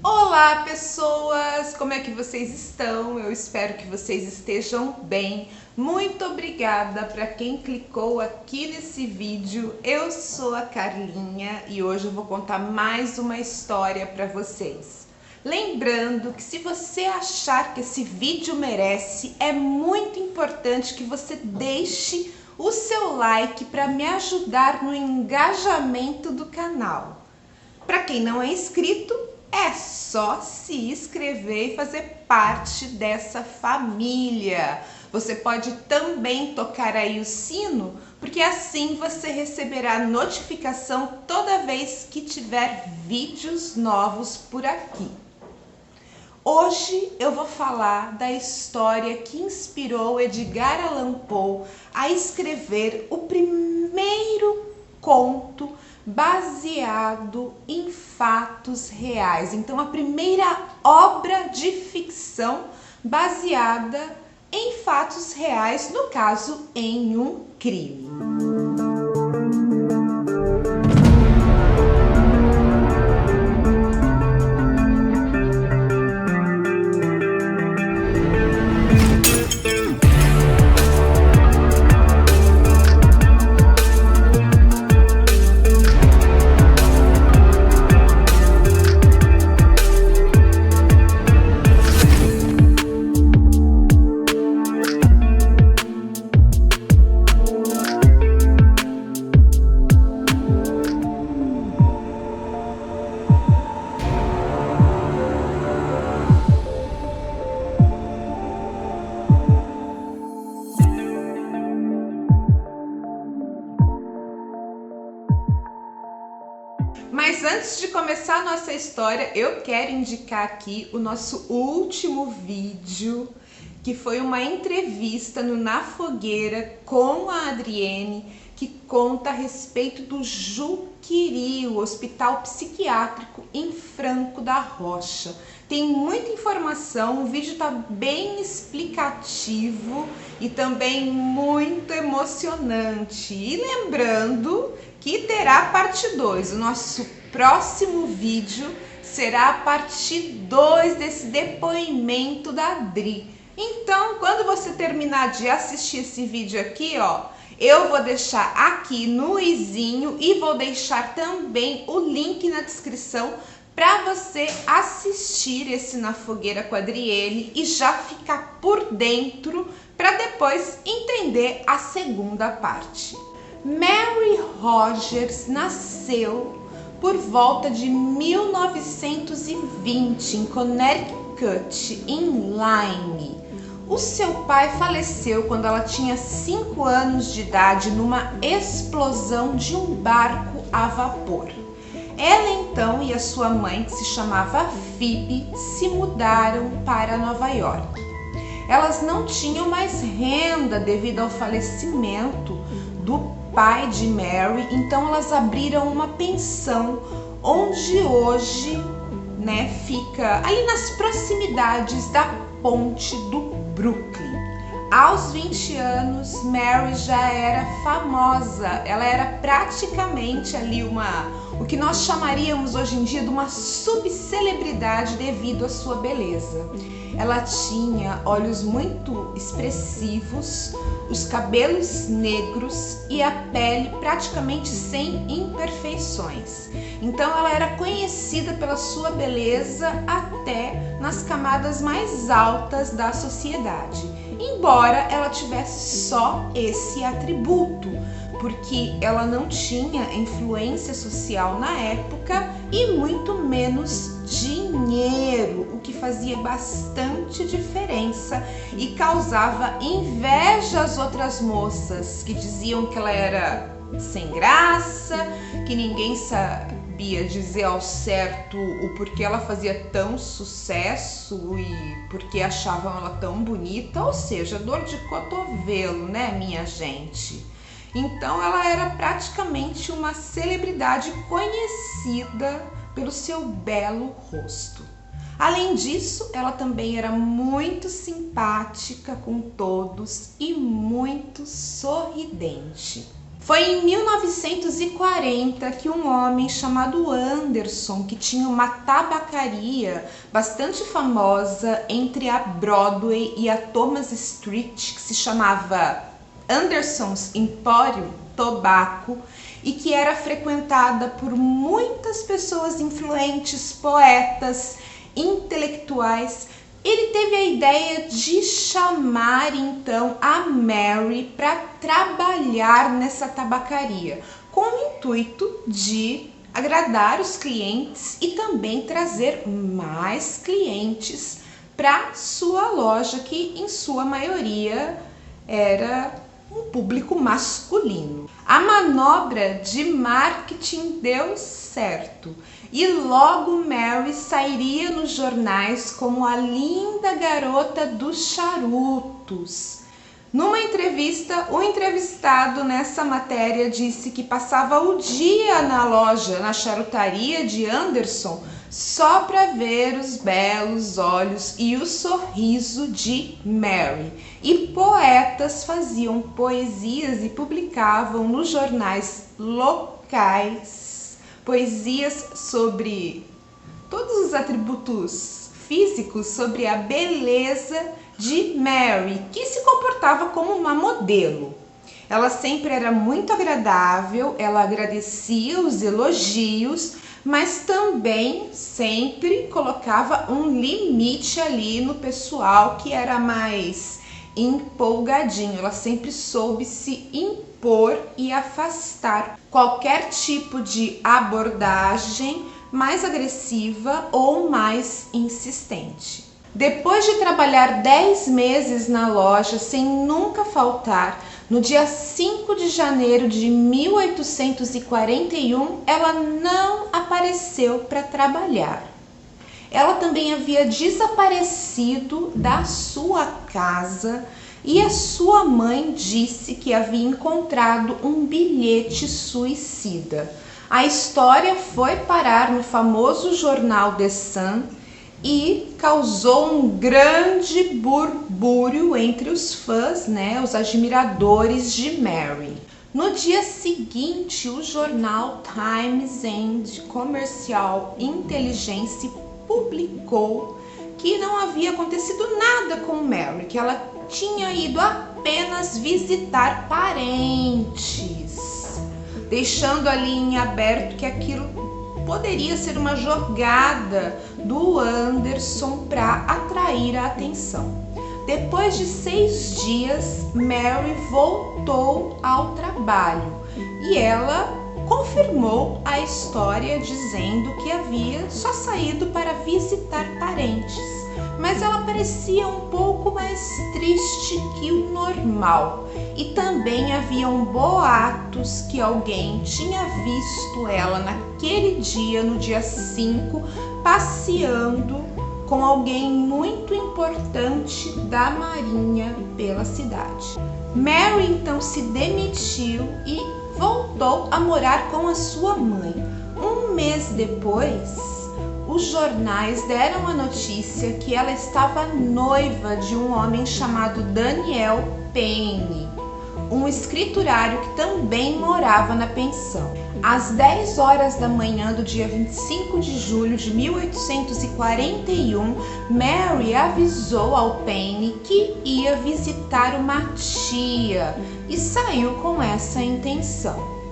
Olá pessoas, como é que vocês estão? Eu espero que vocês estejam bem. Muito obrigada para quem clicou aqui nesse vídeo. Eu sou a Carlinha e hoje eu vou contar mais uma história para vocês. Lembrando que se você achar que esse vídeo merece, é muito importante que você deixe o seu like para me ajudar no engajamento do canal. Para quem não é inscrito, é só se inscrever e fazer parte dessa família. Você pode também tocar aí o sino, porque assim você receberá notificação toda vez que tiver vídeos novos por aqui. Hoje eu vou falar da história que inspirou Edgar Allan Poe a escrever o primeiro conto baseado em fatos reais. Então, a primeira obra de ficção baseada em fatos reais, no caso, em um crime. Mas antes de começar a nossa história, eu quero indicar aqui o nosso último vídeo, que foi uma entrevista no Na Fogueira com a Adriene, que conta a respeito do Juqueri, o hospital psiquiátrico em Franco da Rocha. Tem muita informação, o vídeo tá bem explicativo e também muito emocionante. E lembrando que terá parte 2, o nosso próximo vídeo será a parte 2 desse depoimento da Adri. Então, quando você terminar de assistir esse vídeo aqui, ó, eu vou deixar aqui no izinho e vou deixar também o link na descrição para você assistir esse Na Fogueira com a Adriene e já ficar por dentro para depois entender a segunda parte. Mary Rogers nasceu por volta de 1920 em Connecticut, em Lyme. O seu pai faleceu quando ela tinha 5 anos de idade numa explosão de um barco a vapor. Ela então e a sua mãe, que se chamava Phoebe, se mudaram para Nova York. Elas não tinham mais renda devido ao falecimento do pai de Mary, então elas abriram uma pensão onde hoje, fica ali nas proximidades da ponte do Brooklyn. Aos 20 anos, Mary já era famosa, ela era praticamente ali o que nós chamaríamos hoje em dia de uma subcelebridade devido à sua beleza. Ela tinha olhos muito expressivos, os cabelos negros e a pele praticamente sem imperfeições. Então ela era conhecida pela sua beleza até nas camadas mais altas da sociedade, embora ela tivesse só esse atributo, porque ela não tinha influência social na época e muito menos dinheiro, o que fazia bastante diferença e causava inveja às outras moças que diziam que ela era sem graça, que ninguém sabia dizer ao certo o porquê ela fazia tão sucesso e porque achavam ela tão bonita, ou seja, dor de cotovelo, né, minha gente? Então ela era praticamente uma celebridade conhecida pelo seu belo rosto. Além disso, ela também era muito simpática com todos e muito sorridente. Foi em 1940 que um homem chamado Anderson, que tinha uma tabacaria bastante famosa entre a Broadway e a Thomas Street, que se chamava Anderson's Emporium Tobacco, e que era frequentada por muitas pessoas influentes, poetas, intelectuais, ele teve a ideia de chamar então a Mary para trabalhar nessa tabacaria, com o intuito de agradar os clientes e também trazer mais clientes para sua loja, que em sua maioria era um público masculino. A manobra de marketing deu certo e logo Mary sairia nos jornais como a linda garota dos charutos. Numa entrevista, o entrevistado nessa matéria disse que passava o dia na loja, na charutaria de Anderson, só para ver os belos olhos e o sorriso de Mary. E poetas faziam poesias e publicavam nos jornais locais poesias sobre todos os atributos físicos, sobre a beleza de Mary, que se comportava como uma modelo. Ela sempre era muito agradável, ela agradecia os elogios, mas também sempre colocava um limite ali no pessoal que era mais empolgadinho. Ela sempre soube se impor e afastar qualquer tipo de abordagem mais agressiva ou mais insistente. Depois de trabalhar 10 meses na loja sem nunca faltar, no dia 5 de janeiro de 1841, ela não apareceu para trabalhar. Ela também havia desaparecido da sua casa e a sua mãe disse que havia encontrado um bilhete suicida. A história foi parar no famoso jornal The Sun e causou um grande burbúrio entre os fãs, os admiradores de Mary. No dia seguinte, o jornal Times and Commercial Intelligence publicou que não havia acontecido nada com Mary, que ela tinha ido apenas visitar parentes, deixando ali em aberto que aquilo poderia ser uma jogada do Anderson para atrair a atenção. Depois de 6 dias, Mary voltou ao trabalho e ela confirmou a história dizendo que havia só saído para visitar parentes, mas ela parecia um pouco mais triste que o normal e também haviam boatos que alguém tinha visto ela naquele dia, no dia 5, passeando com alguém muito importante da Marinha pela cidade. Mary então se demitiu e voltou a morar com a sua mãe. Um mês depois, os jornais deram a notícia que ela estava noiva de um homem chamado Daniel Payne, um escriturário que também morava na pensão. Às 10 horas da manhã do dia 25 de julho de 1841, Mary avisou ao Payne que ia visitar uma tia e saiu com essa intenção.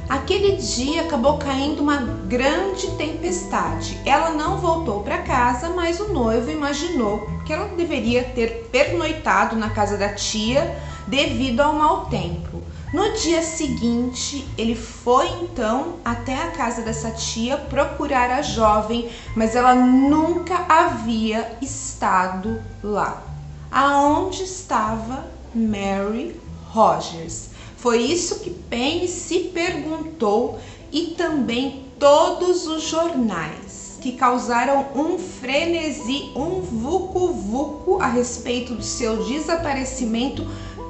Aquele dia acabou caindo uma grande tempestade. Ela não voltou para casa, mas o noivo imaginou que ela deveria ter pernoitado na casa da tia devido ao mau tempo. No dia seguinte, ele foi então até a casa dessa tia procurar a jovem, mas ela nunca havia estado lá. Aonde estava Mary Rogers? Foi isso que Payne se perguntou e também todos os jornais, que causaram um frenesi, um vucu-vucu a respeito do seu desaparecimento,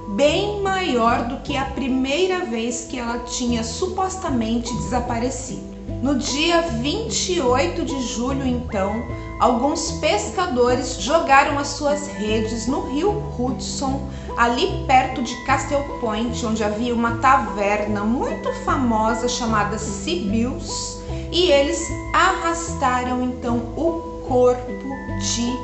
bem maior do que a primeira vez que ela tinha supostamente desaparecido. No dia 28 de julho, então, alguns pescadores jogaram as suas redes no rio Hudson, ali perto de Castle Point, onde havia uma taverna muito famosa chamada Sibyl's, e eles arrastaram então o corpo de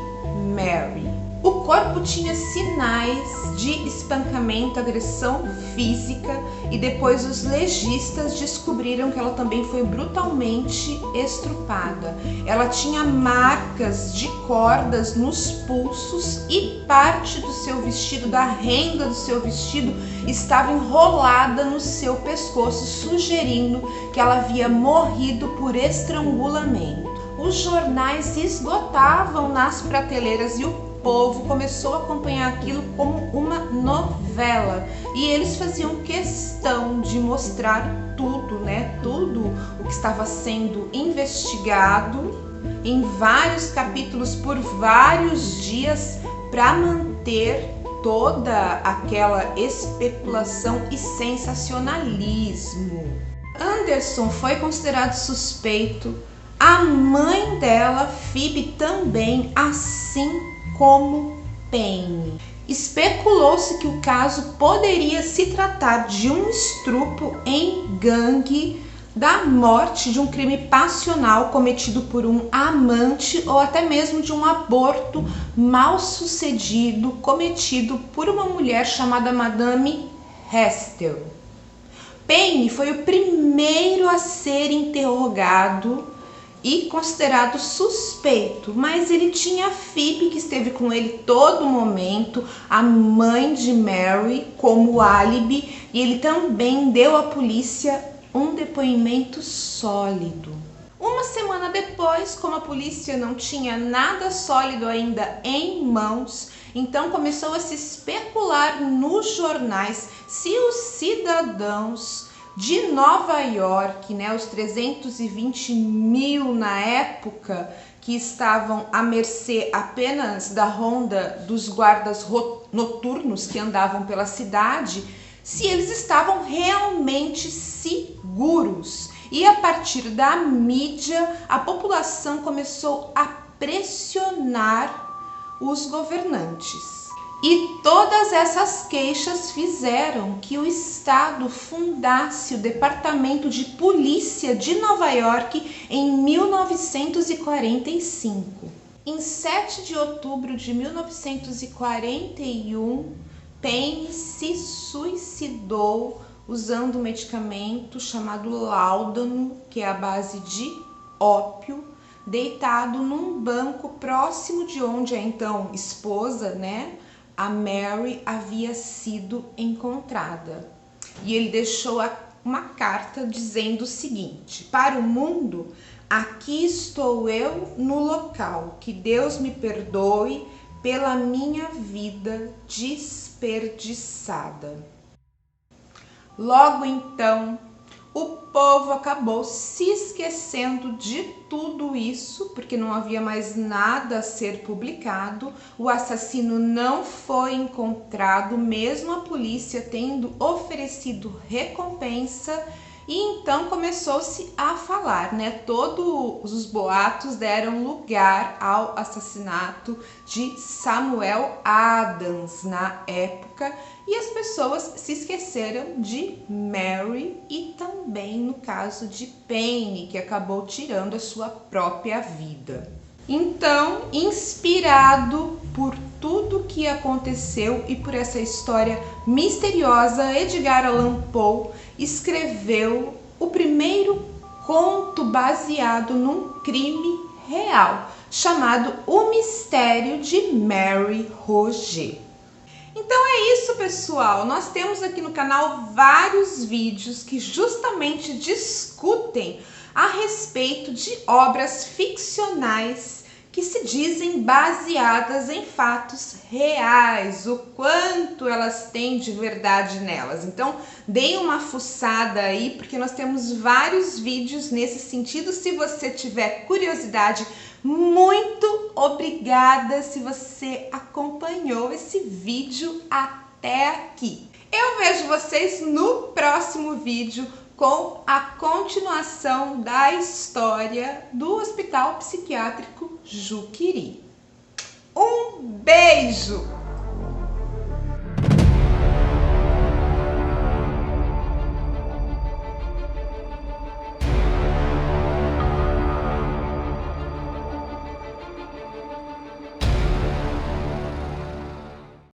Mary. O corpo tinha sinais de espancamento, agressão física, e depois os legistas descobriram que ela também foi brutalmente estrupada. Ela tinha marcas de cordas nos pulsos e parte do seu vestido, da renda do seu vestido, estava enrolada no seu pescoço, sugerindo que ela havia morrido por estrangulamento. Os jornais se esgotavam nas prateleiras e o povo começou a acompanhar aquilo como uma novela, e eles faziam questão de mostrar tudo, Tudo o que estava sendo investigado em vários capítulos por vários dias para manter toda aquela especulação e sensacionalismo. Anderson foi considerado suspeito, a mãe dela, Phoebe, também, assim como Penny. Especulou-se que o caso poderia se tratar de um estupro em gangue, da morte, de um crime passional cometido por um amante, ou até mesmo de um aborto mal sucedido cometido por uma mulher chamada Madame Hestel. Penny foi o primeiro a ser interrogado e considerado suspeito, mas ele tinha a Phoebe, que esteve com ele todo momento, a mãe de Mary, como álibi, e ele também deu à polícia um depoimento sólido. Uma semana depois, como a polícia não tinha nada sólido ainda em mãos, então começou a se especular nos jornais se os cidadãos de Nova York, os 320 mil na época, que estavam à mercê apenas da ronda dos guardas noturnos que andavam pela cidade, se eles estavam realmente seguros. E a partir da mídia, a população começou a pressionar os governantes. E todas essas queixas fizeram que o Estado fundasse o Departamento de Polícia de Nova York em 1945. Em 7 de outubro de 1941, Penny se suicidou usando um medicamento chamado Láudano, que é a base de ópio, deitado num banco próximo de onde a então esposa, a Mary, havia sido encontrada. E ele deixou uma carta dizendo o seguinte: para o mundo, aqui estou eu no local, que Deus me perdoe pela minha vida desperdiçada. Logo então, o povo acabou se esquecendo de tudo isso, porque não havia mais nada a ser publicado. O assassino não foi encontrado, mesmo a polícia tendo oferecido recompensa. E então começou-se a falar, Todos os boatos deram lugar ao assassinato de Samuel Adams na época, e as pessoas se esqueceram de Mary e também no caso de Penny, que acabou tirando a sua própria vida. Então, inspirado por tudo que aconteceu e por essa história misteriosa, Edgar Allan Poe escreveu o primeiro conto baseado num crime real, chamado O Mistério de Mary Roget. Então é isso, pessoal. Nós temos aqui no canal vários vídeos que justamente discutem a respeito de obras ficcionais que se dizem baseadas em fatos reais, o quanto elas têm de verdade nelas. Então, deem uma fuçada aí, porque nós temos vários vídeos nesse sentido. Se você tiver curiosidade, muito obrigada se você acompanhou esse vídeo até aqui. Eu vejo vocês no próximo vídeo com a continuação da história do Hospital Psiquiátrico Juqueri. Um beijo!